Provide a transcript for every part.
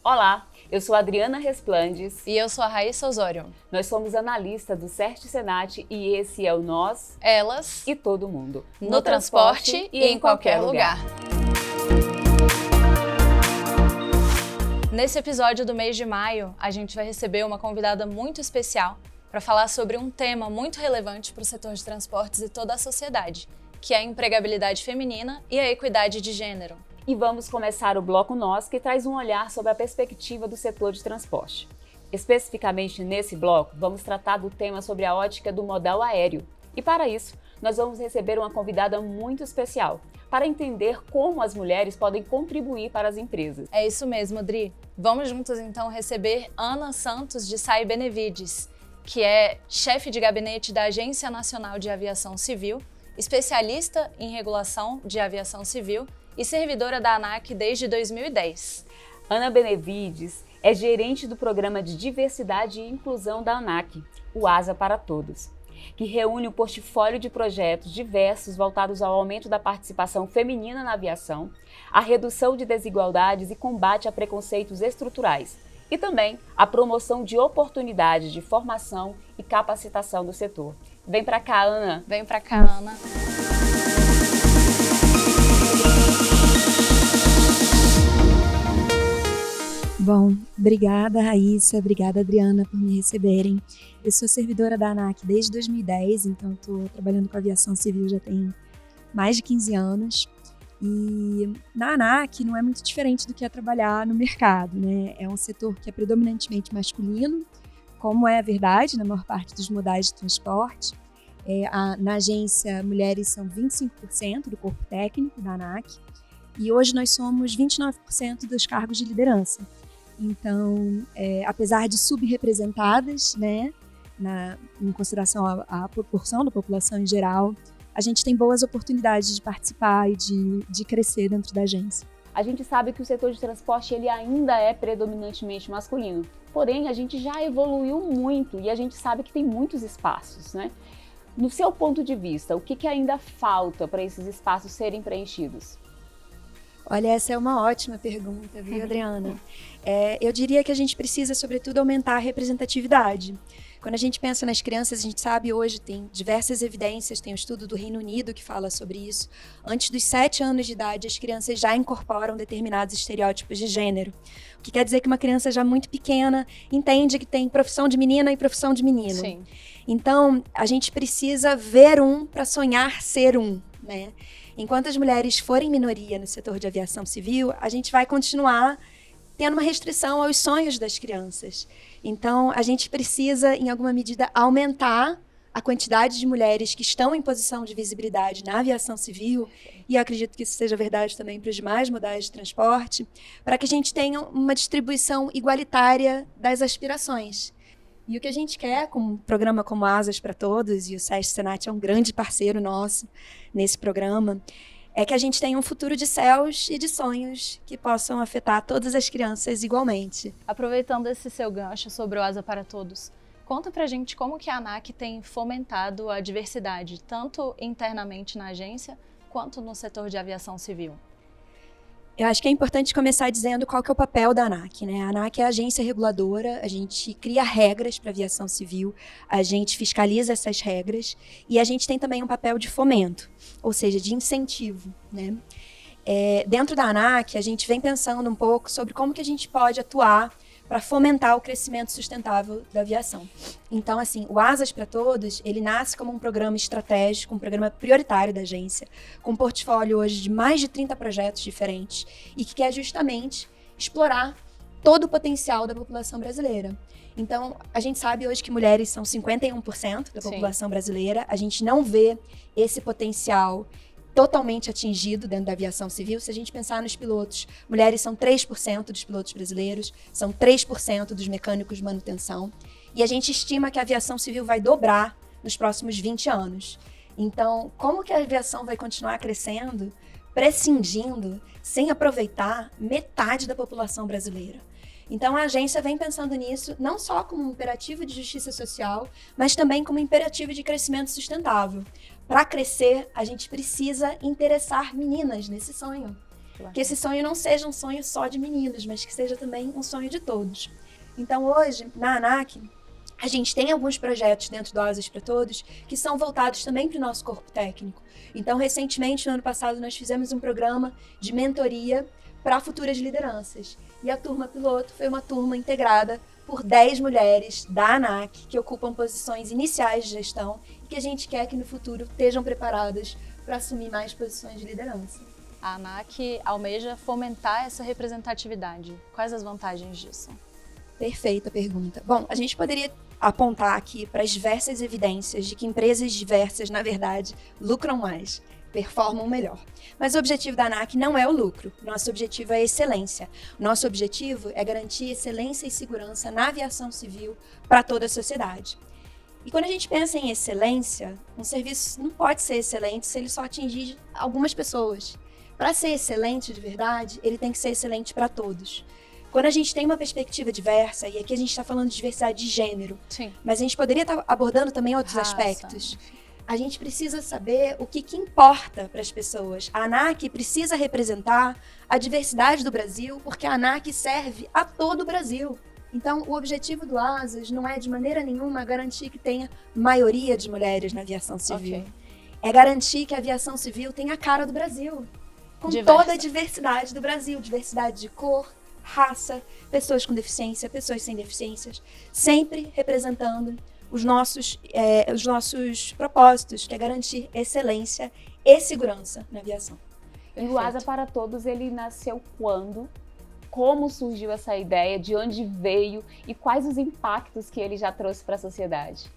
Olá, eu sou a Adriana Resplandes. E eu sou a Raíssa Osório. Nós somos analistas do CERT Senat e esse é o Nós, Elas e Todo Mundo. no transporte e em qualquer lugar. Nesse episódio do mês de maio, a gente vai receber uma convidada muito especial para falar sobre um tema muito relevante para o setor de transportes e toda a sociedade, que é a empregabilidade feminina e a equidade de gênero. E vamos começar o Bloco Nós, que traz um olhar sobre a perspectiva do setor de transporte. Especificamente nesse bloco, vamos tratar do tema sobre a ótica do modal aéreo. E para isso, nós vamos receber uma convidada muito especial, para entender como as mulheres podem contribuir para as empresas. É isso mesmo, Dri. Vamos juntos então receber Ana Santos de Sá e Benevides, que é chefe de gabinete da Agência Nacional de Aviação Civil, especialista em regulação de aviação civil e servidora da ANAC desde 2010. Ana Benevides é gerente do Programa de Diversidade e Inclusão da ANAC, o ASA para Todos, que reúne um portfólio de projetos diversos voltados ao aumento da participação feminina na aviação, à redução de desigualdades e combate a preconceitos estruturais, e também a promoção de oportunidades de formação e capacitação do setor. Vem pra cá, Ana! Vem pra cá, Ana! Bom, obrigada Raíssa, obrigada Adriana por me receberem. Eu sou servidora da ANAC desde 2010, então estou trabalhando com aviação civil já tem mais de 15 anos. E na ANAC não é muito diferente do que é trabalhar no mercado, né? É um setor que é predominantemente masculino, como é a verdade na maior parte dos modais de transporte. Na agência, mulheres são 25% do corpo técnico da ANAC e hoje nós somos 29% dos cargos de liderança. Então, apesar de subrepresentadas, né, em consideração à proporção da população em geral, a gente tem boas oportunidades de participar e de crescer dentro da agência. A gente sabe que o setor de transporte ele ainda é predominantemente masculino, porém a gente já evoluiu muito e a gente sabe que tem muitos espaços, né? No seu ponto de vista, o que ainda falta para esses espaços serem preenchidos? Olha, essa é uma ótima pergunta, viu, Adriana? Eu diria que a gente precisa, sobretudo, aumentar a representatividade. Quando a gente pensa nas crianças, a gente sabe hoje, tem diversas evidências, tem um estudo do Reino Unido que fala sobre isso. Antes dos 7 anos de idade, as crianças já incorporam determinados estereótipos de gênero. O que quer dizer que uma criança já muito pequena entende que tem profissão de menina e profissão de menino. Sim. Então, a gente precisa ver um para sonhar ser um, né? Enquanto as mulheres forem minoria no setor de aviação civil, a gente vai continuar tendo uma restrição aos sonhos das crianças. Então, a gente precisa, em alguma medida, aumentar a quantidade de mulheres que estão em posição de visibilidade na aviação civil, e eu acredito que isso seja verdade também para os demais modais de transporte, para que a gente tenha uma distribuição igualitária das aspirações. E o que a gente quer com um programa como Asas para Todos, e o SESC Senat é um grande parceiro nosso nesse programa, é que a gente tenha um futuro de céus e de sonhos que possam afetar todas as crianças igualmente. Aproveitando esse seu gancho sobre o Asa para Todos, conta pra gente como que a ANAC tem fomentado a diversidade, tanto internamente na agência, quanto no setor de aviação civil. Eu acho que é importante começar dizendo qual que é o papel da ANAC, né? A ANAC é a agência reguladora, a gente cria regras para a aviação civil, a gente fiscaliza essas regras e a gente tem também um papel de fomento, ou seja, de incentivo, né? Dentro da ANAC, a gente vem pensando um pouco sobre como que a gente pode atuar para fomentar o crescimento sustentável da aviação. Então, assim, o Asas para Todos, ele nasce como um programa estratégico, um programa prioritário da agência, com um portfólio hoje de mais de 30 projetos diferentes e que quer justamente explorar todo o potencial da população brasileira. Então, a gente sabe hoje que mulheres são 51% da população brasileira, a gente não vê esse potencial totalmente atingido dentro da aviação civil. Se a gente pensar nos pilotos, mulheres são 3% dos pilotos brasileiros, são 3% dos mecânicos de manutenção, e a gente estima que a aviação civil vai dobrar nos próximos 20 anos. Então, como que a aviação vai continuar crescendo, prescindindo, sem aproveitar metade da população brasileira? Então, a agência vem pensando nisso não só como um imperativo de justiça social, mas também como um imperativo de crescimento sustentável. Para crescer, a gente precisa interessar meninas nesse sonho. Que esse sonho não seja um sonho só de meninos, mas que seja também um sonho de todos. Então, hoje, na ANAC, a gente tem alguns projetos dentro do Asas para Todos que são voltados também para o nosso corpo técnico. Então, recentemente, no ano passado, nós fizemos um programa de mentoria para futuras lideranças. E a turma piloto foi uma turma integrada por 10 mulheres da ANAC que ocupam posições iniciais de gestão e que a gente quer que no futuro estejam preparadas para assumir mais posições de liderança. A ANAC almeja fomentar essa representatividade. Quais as vantagens disso? Perfeita pergunta. Bom, a gente poderia apontar aqui para as diversas evidências de que empresas diversas, na verdade, lucram mais, performam melhor. Mas o objetivo da ANAC não é o lucro. Nosso objetivo é a excelência. Nosso objetivo é garantir excelência e segurança na aviação civil para toda a sociedade. E quando a gente pensa em excelência, um serviço não pode ser excelente se ele só atingir algumas pessoas. Para ser excelente de verdade, ele tem que ser excelente para todos. Quando a gente tem uma perspectiva diversa, e aqui a gente está falando de diversidade de gênero, Sim. mas a gente poderia estar abordando também outros Raça. aspectos. A gente precisa saber o que importa para as pessoas. A ANAC precisa representar a diversidade do Brasil, porque a ANAC serve a todo o Brasil. Então, o objetivo do Asas não é de maneira nenhuma garantir que tenha maioria de mulheres na aviação civil. Ok. É garantir que a aviação civil tenha a cara do Brasil. Com Diversa. toda a diversidade do Brasil. Diversidade de cor, raça, pessoas com deficiência, pessoas sem deficiências. Sempre representando os nossos propósitos, que é garantir excelência e segurança na aviação. E o Asa para Todos, ele nasceu quando? Como surgiu essa ideia? De onde veio? E quais os impactos que ele já trouxe para a sociedade?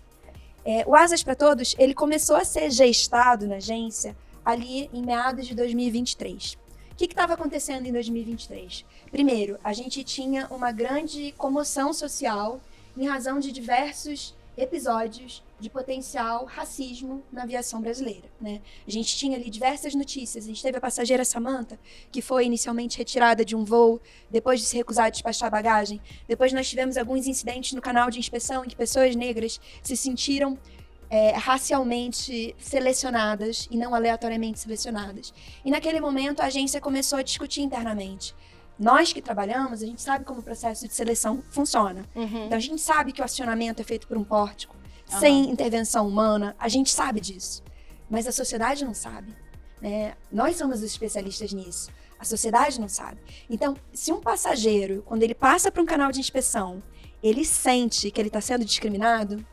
O Asas para Todos, ele começou a ser gestado na agência ali em meados de 2023. O que estava acontecendo em 2023? Primeiro, a gente tinha uma grande comoção social em razão de diversos episódios de potencial racismo na aviação brasileira, né? A gente tinha ali diversas notícias. A gente teve a passageira Samantha, que foi inicialmente retirada de um voo depois de se recusar a despachar bagagem. Depois nós tivemos alguns incidentes no canal de inspeção em que pessoas negras se sentiram racialmente selecionadas e não aleatoriamente selecionadas. E naquele momento a agência começou a discutir internamente. Nós que trabalhamos, a gente sabe como o processo de seleção funciona. Uhum. Então a gente sabe que o acionamento é feito por um pórtico, sem intervenção humana, a gente sabe disso. Mas a sociedade não sabe, né? Nós somos os especialistas nisso, a sociedade não sabe. Então, se um passageiro, quando ele passa para um canal de inspeção, ele sente que ele está sendo discriminado,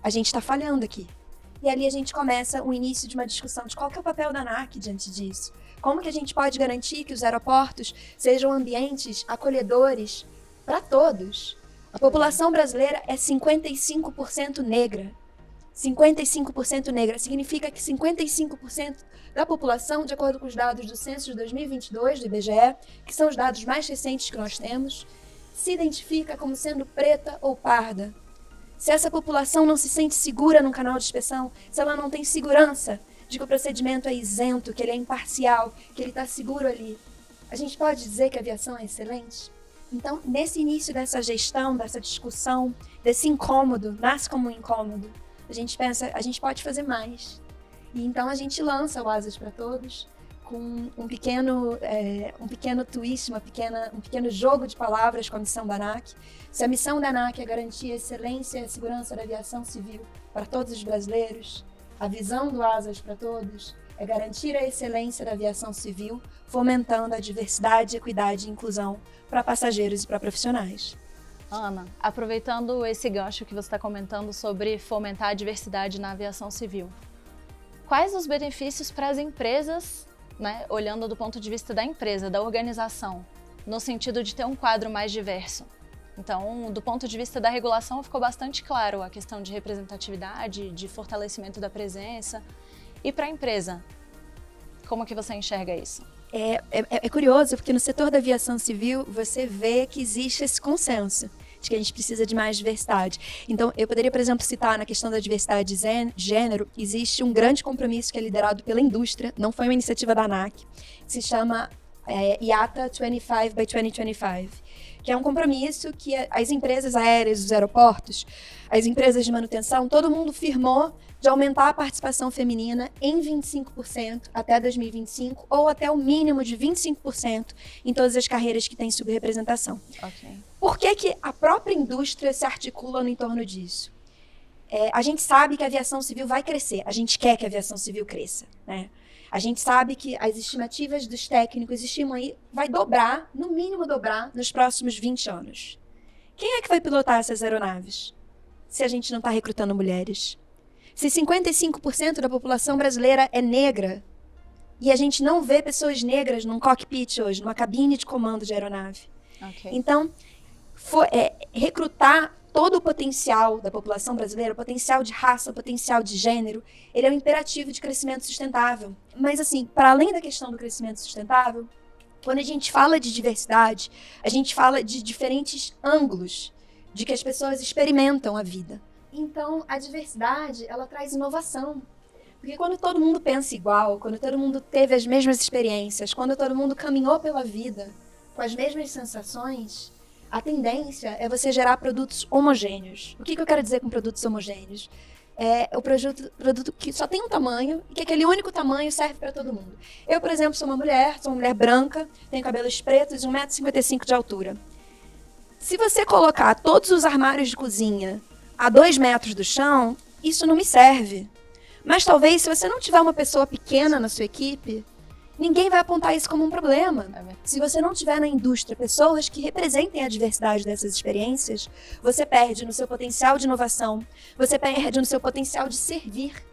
a gente está falhando aqui. E ali a gente começa o início de uma discussão de qual que é o papel da ANAC diante disso. Como que a gente pode garantir que os aeroportos sejam ambientes acolhedores para todos? A população brasileira é 55% negra. 55% negra significa que 55% da população, de acordo com os dados do censo de 2022 do IBGE, que são os dados mais recentes que nós temos, se identifica como sendo preta ou parda. Se essa população não se sente segura num canal de inspeção, se ela não tem segurança de que o procedimento é isento, que ele é imparcial, que ele está seguro ali, a gente pode dizer que a aviação é excelente? Então, nesse início dessa gestão, dessa discussão, desse incômodo, nasce como um incômodo, a gente pensa, a gente pode fazer mais. E então a gente lança o Asas para Todos com um pequeno twist, um pequeno jogo de palavras com a missão da ANAC. Se a missão da ANAC é garantir a excelência e a segurança da aviação civil para todos os brasileiros, a visão do Asas para Todos é garantir a excelência da aviação civil, fomentando a diversidade, equidade e inclusão para passageiros e para profissionais. Ana, aproveitando esse gancho que você está comentando sobre fomentar a diversidade na aviação civil, quais os benefícios para as empresas, né, olhando do ponto de vista da empresa, da organização, no sentido de ter um quadro mais diverso? Então, do ponto de vista da regulação, ficou bastante claro a questão de representatividade, de fortalecimento da presença. E para a empresa, como que você enxerga isso? É curioso, porque no setor da aviação civil, você vê que existe esse consenso de que a gente precisa de mais diversidade. Então, eu poderia, por exemplo, citar na questão da diversidade de gênero, existe um grande compromisso que é liderado pela indústria, não foi uma iniciativa da ANAC, que se chama IATA 25 by 2025. que é um compromisso que as empresas aéreas, os aeroportos, as empresas de manutenção, todo mundo firmou de aumentar a participação feminina em 25% até 2025, ou até o mínimo de 25% em todas as carreiras que têm subrepresentação. Ok. Por que a própria indústria se articula no entorno disso? A gente sabe que a aviação civil vai crescer, a gente quer que a aviação civil cresça, né? A gente sabe que as estimativas dos técnicos estimam aí, vai dobrar, no mínimo dobrar, nos próximos 20 anos. Quem é que vai pilotar essas aeronaves? Se a gente não está recrutando mulheres. Se 55% da população brasileira é negra, e a gente não vê pessoas negras num cockpit hoje, numa cabine de comando de aeronave. Ok. Então, recrutar todo o potencial da população brasileira, o potencial de raça, o potencial de gênero, ele é um imperativo de crescimento sustentável. Mas, assim, para além da questão do crescimento sustentável, quando a gente fala de diversidade, a gente fala de diferentes ângulos de que as pessoas experimentam a vida. Então, a diversidade, ela traz inovação. Porque quando todo mundo pensa igual, quando todo mundo teve as mesmas experiências, quando todo mundo caminhou pela vida com as mesmas sensações, a tendência é você gerar produtos homogêneos. O que eu quero dizer com produtos homogêneos? É o produto que só tem um tamanho e que aquele único tamanho serve para todo mundo. Eu, por exemplo, sou uma mulher branca, tenho cabelos pretos e 1,55 m de altura. Se você colocar todos os armários de cozinha a 2 metros do chão, isso não me serve. Mas talvez, se você não tiver uma pessoa pequena na sua equipe, ninguém vai apontar isso como um problema. Se você não tiver na indústria pessoas que representem a diversidade dessas experiências, você perde no seu potencial de inovação, você perde no seu potencial de servir.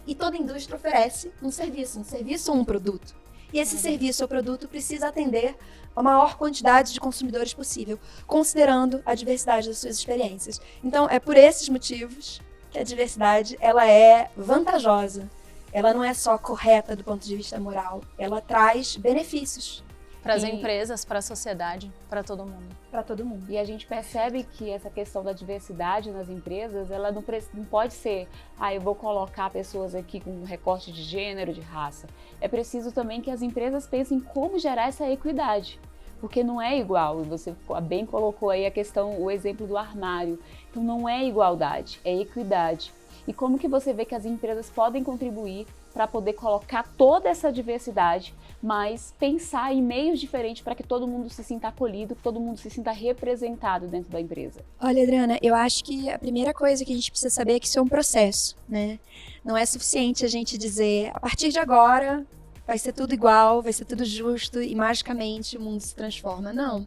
E toda indústria oferece um serviço ou um produto. E esse serviço ou produto precisa atender a maior quantidade de consumidores possível, considerando a diversidade das suas experiências. Então, é por esses motivos que a diversidade ela é vantajosa. Ela não é só correta do ponto de vista moral, ela traz benefícios. Para as empresas, para a sociedade, para todo mundo. Para todo mundo. E a gente percebe que essa questão da diversidade nas empresas, ela não pode ser, eu vou colocar pessoas aqui com recorte de gênero, de raça. É preciso também que as empresas pensem como gerar essa equidade, porque não é igual. E você bem colocou aí o exemplo do armário. Então não é igualdade, é equidade. E como que você vê que as empresas podem contribuir para poder colocar toda essa diversidade, mas pensar em meios diferentes para que todo mundo se sinta acolhido, que todo mundo se sinta representado dentro da empresa? Olha, Adriana, eu acho que a primeira coisa que a gente precisa saber é que isso é um processo, né? Não é suficiente a gente dizer, a partir de agora vai ser tudo igual, vai ser tudo justo e magicamente o mundo se transforma. Não.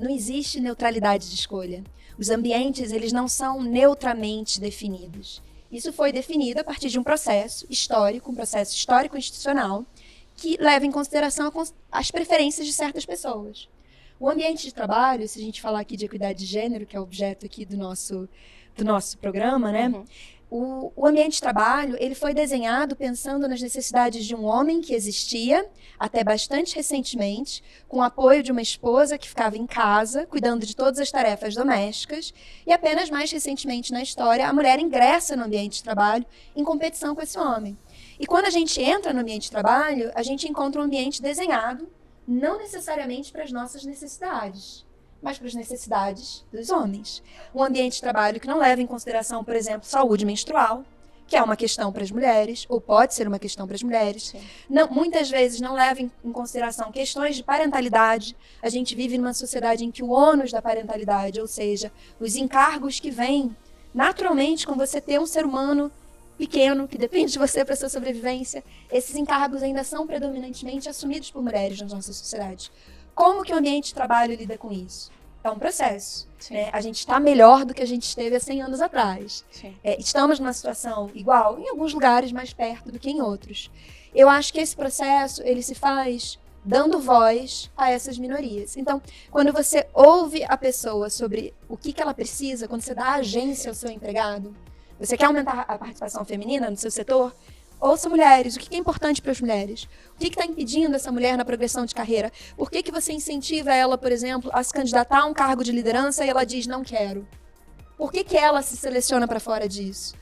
Não existe neutralidade de escolha. Os ambientes, eles não são neutramente definidos. Isso foi definido a partir de um processo histórico institucional, que leva em consideração as preferências de certas pessoas. O ambiente de trabalho, se a gente falar aqui de equidade de gênero, que é o objeto aqui do nosso programa, né? Uhum. O ambiente de trabalho, ele foi desenhado pensando nas necessidades de um homem que existia até bastante recentemente, com o apoio de uma esposa que ficava em casa, cuidando de todas as tarefas domésticas, e apenas mais recentemente na história, a mulher ingressa no ambiente de trabalho em competição com esse homem. E quando a gente entra no ambiente de trabalho, a gente encontra um ambiente desenhado, não necessariamente para as nossas necessidades, mas para as necessidades dos homens. Um ambiente de trabalho que não leva em consideração, por exemplo, saúde menstrual, que é uma questão para as mulheres, ou pode ser uma questão para as mulheres. Não, muitas vezes não leva em consideração questões de parentalidade. A gente vive numa sociedade em que o ônus da parentalidade, ou seja, os encargos que vêm naturalmente com você ter um ser humano pequeno, que depende de você para a sua sobrevivência, esses encargos ainda são predominantemente assumidos por mulheres na nossa sociedade. Como que o ambiente de trabalho lida com isso? É um processo. Né? A gente está melhor do que a gente esteve há 100 anos atrás. Estamos numa situação igual, em alguns lugares mais perto do que em outros. Eu acho que esse processo ele se faz dando voz a essas minorias. Então, quando você ouve a pessoa sobre o que ela precisa, quando você dá agência ao seu empregado, você quer aumentar a participação feminina no seu setor? Ouça mulheres, o que é importante para as mulheres? O que está impedindo essa mulher na progressão de carreira? Por que você incentiva ela, por exemplo, a se candidatar a um cargo de liderança e ela diz, não quero? Por que ela se seleciona para fora disso?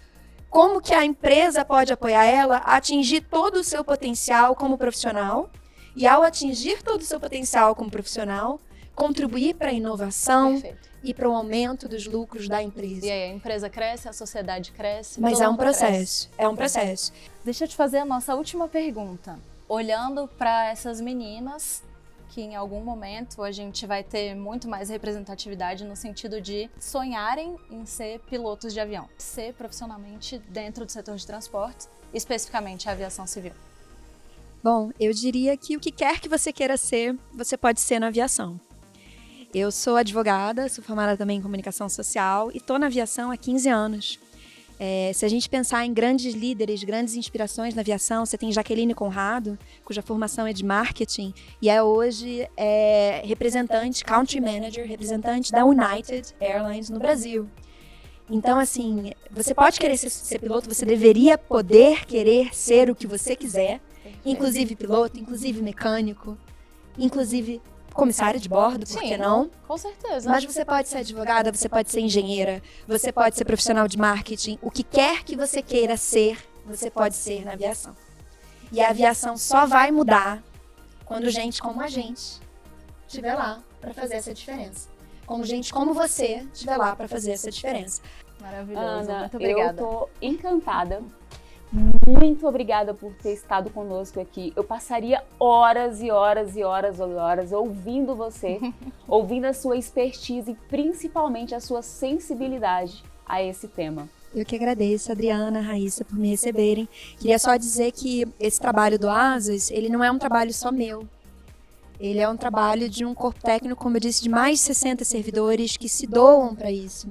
Como que a empresa pode apoiar ela a atingir todo o seu potencial como profissional? E ao atingir todo o seu potencial como profissional, contribuir para a inovação Perfeito. e para o aumento dos lucros da empresa. E aí a empresa cresce, a sociedade cresce. Mas todo é um mundo cresce. processo, é um processo. Deixa eu te fazer a nossa última pergunta. Olhando para essas meninas, que em algum momento a gente vai ter muito mais representatividade no sentido de sonharem em ser pilotos de avião, ser profissionalmente dentro do setor de transportes, especificamente a aviação civil. Bom, eu diria que o que quer que você queira ser, você pode ser na aviação. Eu sou advogada, sou formada também em comunicação social e estou na aviação há 15 anos. Se a gente pensar em grandes líderes, grandes inspirações na aviação, você tem Jaqueline Conrado, cuja formação é de marketing e é hoje representante, country manager, representante da United Airlines no Brasil. Então, assim, você pode querer ser piloto, você deveria poder querer ser o que você quiser, inclusive piloto, inclusive mecânico, inclusive comissária de bordo, por que não? Com certeza. Mas você pode ser advogada, você pode ser engenheira, você pode ser profissional de marketing. O que quer que você queira ser, você pode ser na aviação. E a aviação só vai mudar quando gente como a gente estiver lá para fazer essa diferença. Como gente como você estiver lá para fazer essa diferença. Maravilhoso, Ana, muito obrigada. eu tô encantada. Muito obrigada por ter estado conosco aqui. Eu passaria horas e horas e horas e horas ouvindo você, ouvindo a sua expertise e principalmente a sua sensibilidade a esse tema. Eu que agradeço, Adriana, Raíssa, por me receberem. Queria só dizer que esse trabalho do ASAS, ele não é um trabalho só meu. Ele é um trabalho de um corpo técnico, como eu disse, de mais de 60 servidores que se doam para isso.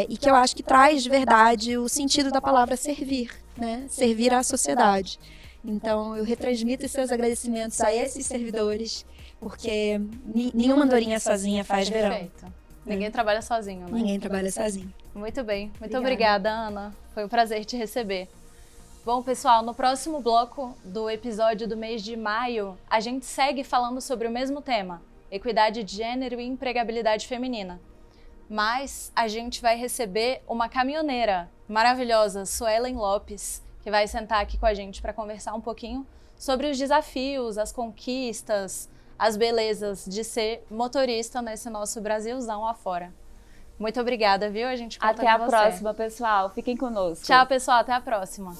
E que eu acho que traz de verdade o sentido da palavra servir, né? Servir à sociedade. Então, eu retransmito os seus agradecimentos a esses servidores, porque nenhuma andorinha sozinha faz verão. Perfeito. Ninguém trabalha sozinho, né? Ninguém trabalha sozinho. Muito bem. Muito obrigada, Ana. Foi um prazer te receber. Bom, pessoal, no próximo bloco do episódio do mês de maio, a gente segue falando sobre o mesmo tema, equidade de gênero e empregabilidade feminina. Mas a gente vai receber uma caminhoneira maravilhosa, Suelen Lopes, que vai sentar aqui com a gente para conversar um pouquinho sobre os desafios, as conquistas, as belezas de ser motorista nesse nosso Brasilzão afora. Muito obrigada, viu? A gente conta Até a com você. próxima, pessoal. Fiquem conosco. Tchau, pessoal. Até a próxima.